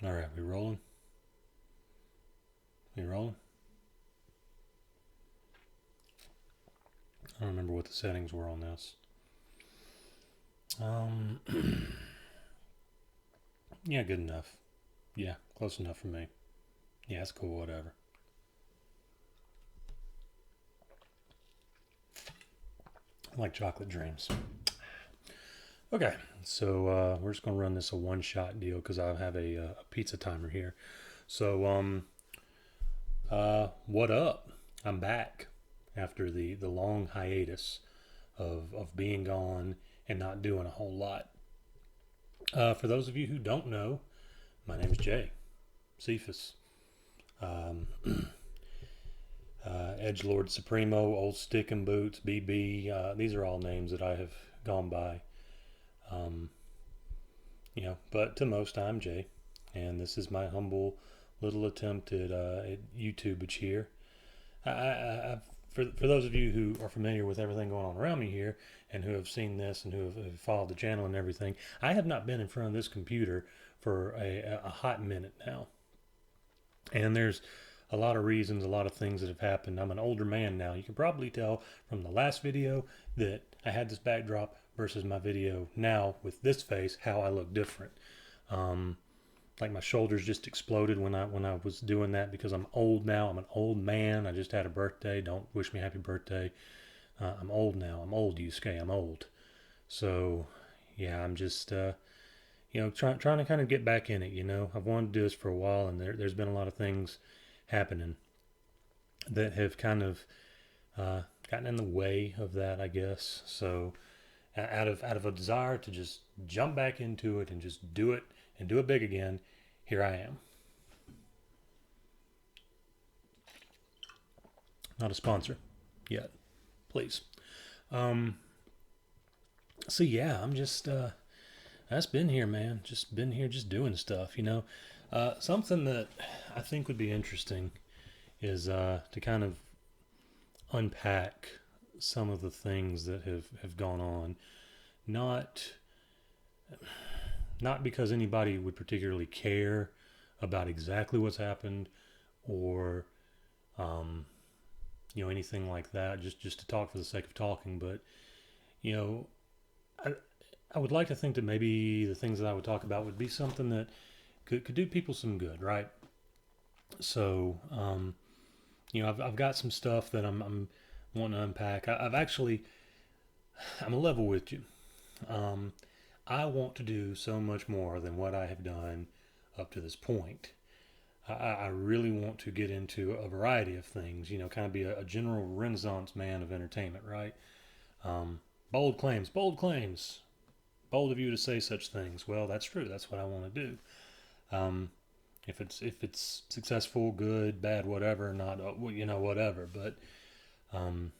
All right, we rolling? We rolling? I don't remember what the settings were on this. Um, yeah, good enough. Yeah, close enough for me. Yeah, it's cool, whatever. I like chocolate dreams. Okay, so we're just gonna run this a one-shot deal because I have a pizza timer here. So, what up? I'm back after the long hiatus of being gone and not doing a whole lot. For those of you who don't know, my name is Jay Cephas. Um, Edgelord Supremo, Old Stick and Boots, BB. These are all names that I have gone by. Um, but to most, I'm Jay, and this is my humble little attempt at YouTube here. For those of you who are familiar with everything going on around me here and who have seen this and who have followed the channel and everything, I have not been in front of this computer for a hot minute now. And there's a lot of reasons, a lot of things that have happened. I'm an older man now. You can probably tell from the last video that I had this backdrop versus my video now with this face how I look different. Like my shoulders just exploded when I was doing that because I'm old now. I'm an old man. I just had a birthday. Don't wish me happy birthday. I'm old now. I'm old, Yusuke. I'm old. So yeah, I'm just trying to kind of get back in it. I've wanted to do this for a while, and there's been a lot of things happening that have kind of gotten in the way of that, I guess. So out of a desire to just jump back into it and just do it and do it big again, here I am. Not a sponsor yet, please. Um, so yeah, I'm just I just been here, man. Just been here, just doing stuff. Something that I think would be interesting is to kind of unpack some of the things that have gone on. Not not because anybody would particularly care about exactly what's happened or anything like that. Just to talk for the sake of talking, but you know, I I would like to think that maybe the things that I would talk about would be something that could do people some good, right? So, I've got some stuff that I'm wanting to unpack. I've actually, I'm a level with you. Um, I want to do so much more than what I have done up to this point. I really want to get into a variety of things, kind of be a general renaissance man of entertainment, right? Um, bold claims, bold claims. Bold of you to say such things. Well, that's true. That's what I want to do. Um, if it's successful, good, bad, whatever, not whatever. But um,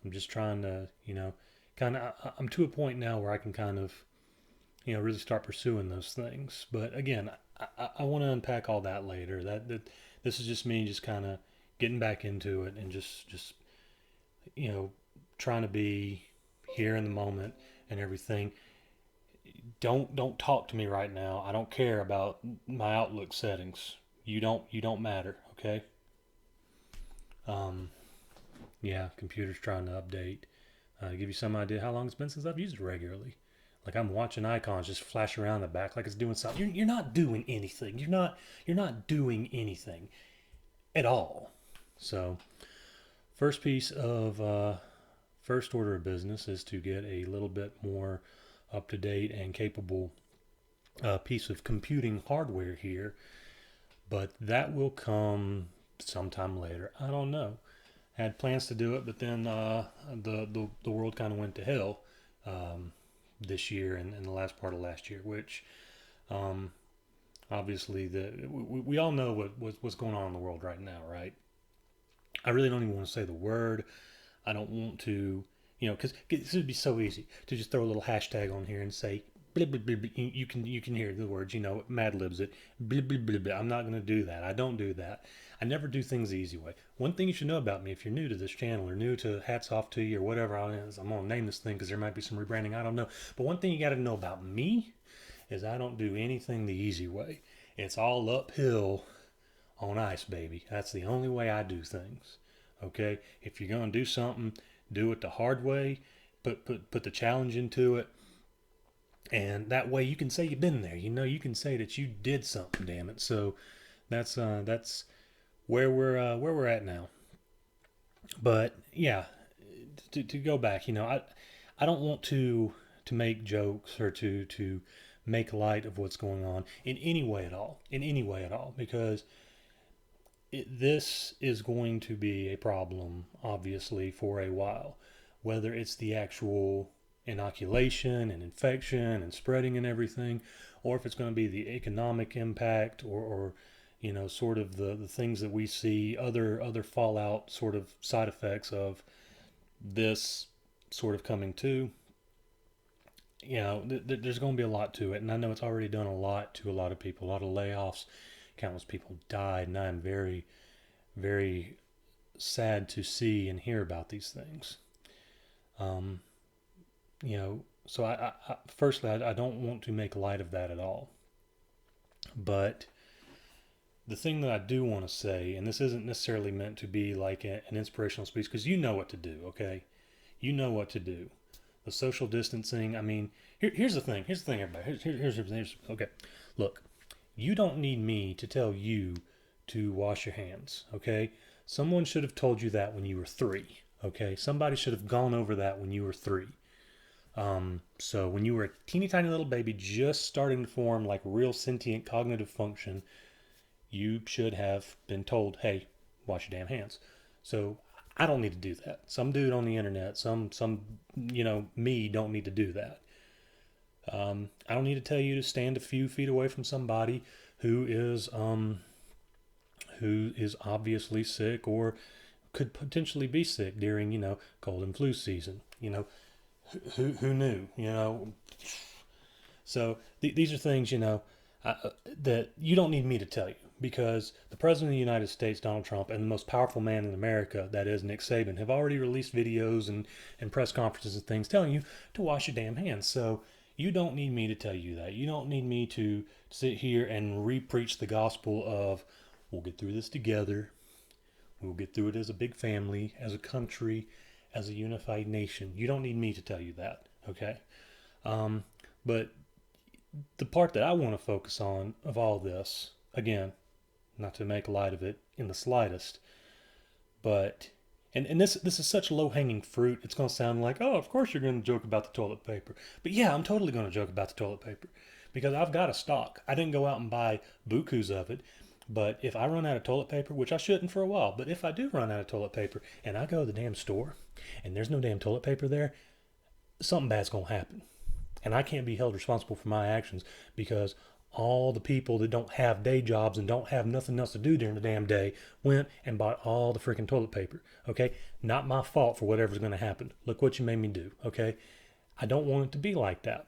I'm just trying to kind of. I'm to a point now where I can kind of really start pursuing those things. But again, I want to unpack all that later. That this is just me, just kind of getting back into it and just you know trying to be here in the moment and everything. Don't talk to me right now. I don't care about my Outlook settings. You don't matter. Okay. Um. Yeah. Computer's trying to update. To give you some idea how long it's been since I've used it regularly. Like I'm watching icons just flash around the back like it's doing something. You're not doing anything. You're not doing anything at all. So first piece of first order of business is to get a little bit more up to date and capable piece of computing hardware here, but that will come sometime later. I don't know. Had plans to do it, but then the world kind of went to hell this year and the last part of last year, which um, obviously we all know what's going on in the world right now, right? I really don't even want to say the word. I don't want to, because this would be so easy to just throw a little hashtag on here and say blah, blah, blah, blah. You can hear the words, Mad Libs it. Blah, blah, blah, blah. I'm not going to do that. I don't do that. I never do things the easy way. One thing you should know about me if you're new to this channel or new to Hats Off to You or whatever I'm going to name this thing because there might be some rebranding. I don't know. But one thing you got to know about me is I don't do anything the easy way. it's all uphill on ice, baby. That's the only way I do things. Okay? If you're going to do something, do it the hard way. Put the challenge into it. And that way you can say you've been there. You can say that you did something, damn it. So that's where we're at now. But yeah, to go back, I don't want to make jokes or to make light of what's going on in any way at all, because this is going to be a problem, obviously, for a while. Whether it's the actual inoculation and infection and spreading and everything, or if it's going to be the economic impact or sort of the things that we see, other fallout sort of side effects of this sort of coming to. There's going to be a lot to it, and I know it's already done a lot to a lot of people, a lot of layoffs, countless people died, and I'm very, very sad to see and hear about these things. Um, so firstly, I don't want to make light of that at all. But the thing that I do want to say, and this isn't necessarily meant to be like an inspirational speech, because you know what to do, okay? You know what to do. The social distancing, I mean, here's the thing. Here's the thing, everybody. Here's okay. Look, you don't need me to tell you to wash your hands, okay? Someone should have told you that when you were 3, okay? Somebody should have gone over that when you were 3. So when you were a teeny tiny little baby just starting to form like real sentient cognitive function, you should have been told, hey, wash your damn hands. So I don't need to do that. Some dude on the internet, me don't need to do that. I don't need to tell you to stand a few feet away from somebody who is obviously sick or could potentially be sick during, cold and flu season. Who knew, So these are things, that you don't need me to tell you, because the President of the United States, Donald Trump, and the most powerful man in America, that is Nick Saban, have already released videos and press conferences and things telling you to wash your damn hands. So you don't need me to tell you that. You don't need me to sit here and re-preach the gospel of, we'll get through this together. We'll get through it as a big family, as a country, as a unified nation. You don't need me to tell you that, okay? But the part that I want to focus on of all this, again, not to make light of it in the slightest, but and this is such low hanging fruit. It's going to sound like, oh, of course you're going to joke about the toilet paper. But yeah, I'm totally going to joke about the toilet paper because I've got a stock. I didn't go out and buy bukus of it. But if I run out of toilet paper, which I shouldn't for a while, but if I do run out of toilet paper and I go to the damn store and there's no damn toilet paper there, something bad's going to happen. And I can't be held responsible for my actions because all the people that don't have day jobs and don't have nothing else to do during the damn day went and bought all the freaking toilet paper. Okay? Not my fault for whatever's going to happen. Look what you made me do. Okay? I don't want it to be like that.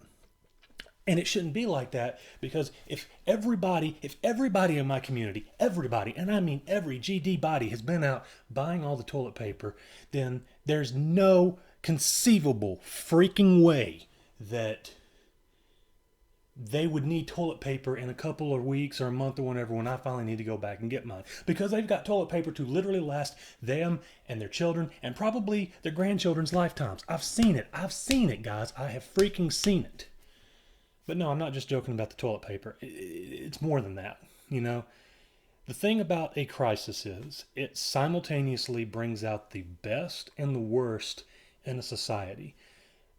And it shouldn't be like that, because if everybody in my community, everybody, and I mean every GD body has been out buying all the toilet paper, then there's no conceivable freaking way that they would need toilet paper in a couple of weeks or a month or whenever, when I finally need to go back and get mine. Because they've got toilet paper to literally last them and their children and probably their grandchildren's lifetimes. I've seen it, guys. I have freaking seen it. But no, I'm not just joking about the toilet paper. It's more than that, The thing about a crisis is it simultaneously brings out the best and the worst in a society.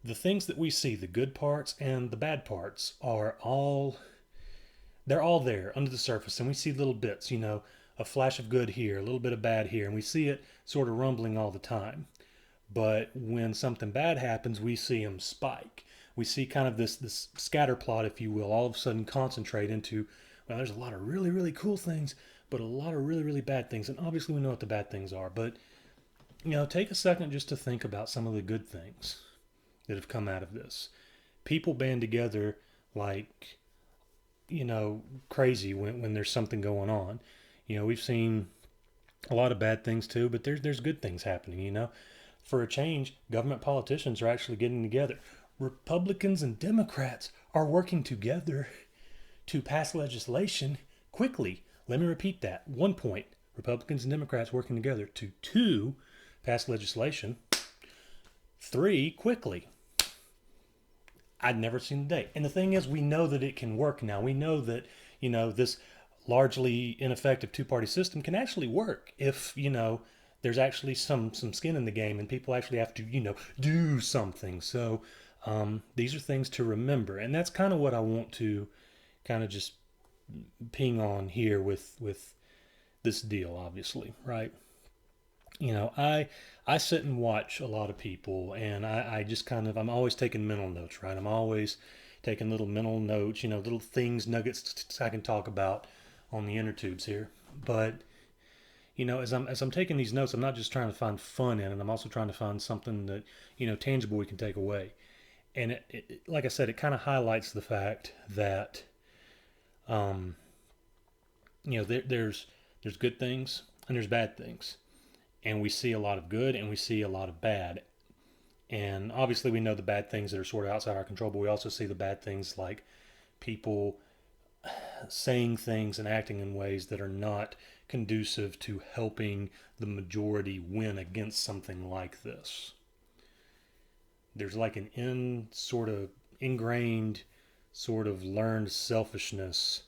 The things that we see, the good parts and the bad parts, they're all there under the surface. And we see little bits, a flash of good here, a little bit of bad here. And we see it sort of rumbling all the time. But when something bad happens, we see them spike. We see kind of this scatter plot, if you will, all of a sudden concentrate into, well, there's a lot of really, really cool things, but a lot of really, really bad things. And obviously we know what the bad things are. But, take a second just to think about some of the good things that have come out of this. People band together like, crazy when there's something going on. We've seen a lot of bad things too, but there's good things happening, For a change, government politicians are actually getting together. Republicans and Democrats are working together to pass legislation quickly. Let me repeat that. 1 point, Republicans and Democrats working together. To 2, pass legislation. 3, quickly. I'd never seen the day. And the thing is, we know that it can work now. We know that, this largely ineffective two-party system can actually work if, there's actually some skin in the game and people actually have to, do something. So these are things to remember. And that's kind of what I want to kind of just ping on here with this deal, obviously, right? I sit and watch a lot of people, and I just kind of, I'm always taking mental notes, right? I'm always taking little mental notes, little things, nuggets I can talk about on the inner tubes here. But as I'm taking these notes, I'm not just trying to find fun in it. I'm also trying to find something that tangible we can take away. And like I said, it kind of highlights the fact that um, there's good things and there's bad things, and we see a lot of good and we see a lot of bad. And obviously, we know the bad things that are sort of outside our control, but we also see the bad things like people saying things and acting in ways that are not conducive to helping the majority win against something like this. There's like an sort of ingrained, sort of learned selfishness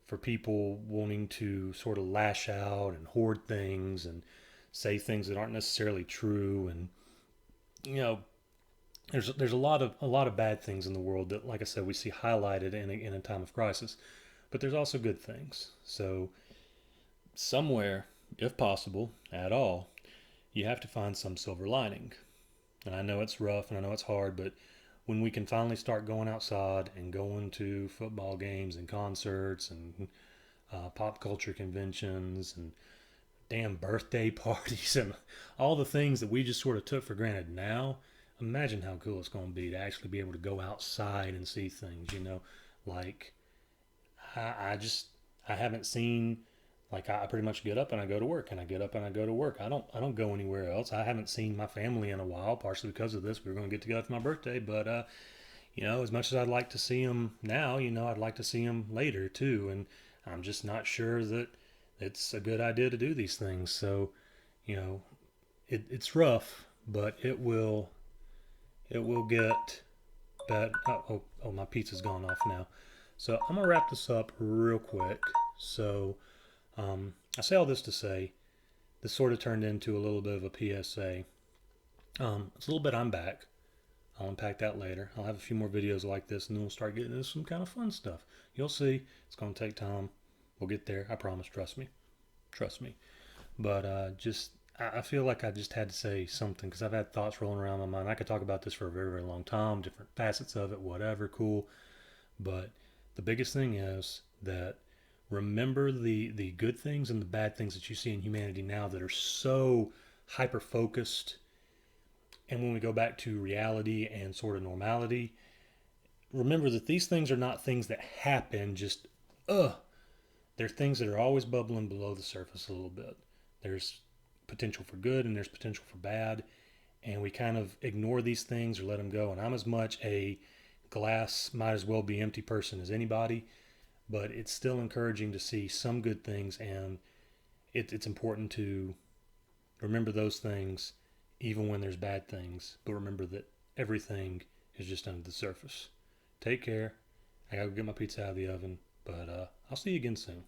for people wanting to sort of lash out and hoard things and say things that aren't necessarily true. And you know there's a lot of bad things in the world that, like I said, we see highlighted in a time of crisis, but there's also good things. So somewhere, if possible at all, you have to find some silver lining. And I know it's rough and I know it's hard, but when we can finally start going outside and going to football games and concerts and pop culture conventions and damn birthday parties and all the things that we just sort of took for granted now, imagine how cool it's going to be to actually be able to go outside and see things, like I haven't seen, like, I pretty much get up and I go to work and I get up and I go to work. I don't go anywhere else. I haven't seen my family in a while, partially because of this. We were going to get together for my birthday, but as much as I'd like to see them now, I'd like to see them later too. And I'm just not sure that it's a good idea to do these things. So, it's rough, but it will get better. Oh, my pizza's gone off now. So I'm gonna wrap this up real quick. So I say all this to say this sort of turned into a little bit of a PSA. It's a little bit I'm back. I'll unpack that later. I'll have a few more videos like this, and then we'll start getting into some kind of fun stuff. You'll see. It's going to take time. We'll get there. I promise. Trust me. Trust me. But I feel like I just had to say something because I've had thoughts rolling around my mind. I could talk about this for a very, very long time, different facets of it, whatever, cool. But the biggest thing is that remember the good things and the bad things that you see in humanity now that are so hyper focused. And when we go back to reality and sort of normality, remember that these things are not things that happen just, they're things that are always bubbling below the surface a little bit. There's potential for good and there's potential for bad. And we kind of ignore these things or let them go. And I'm as much a glass might as well be empty person as anybody, but it's still encouraging to see some good things. And it's important to remember those things even when there's bad things. But remember that everything is just under the surface. Take care. I gotta go get my pizza out of the oven, but I'll see you again soon.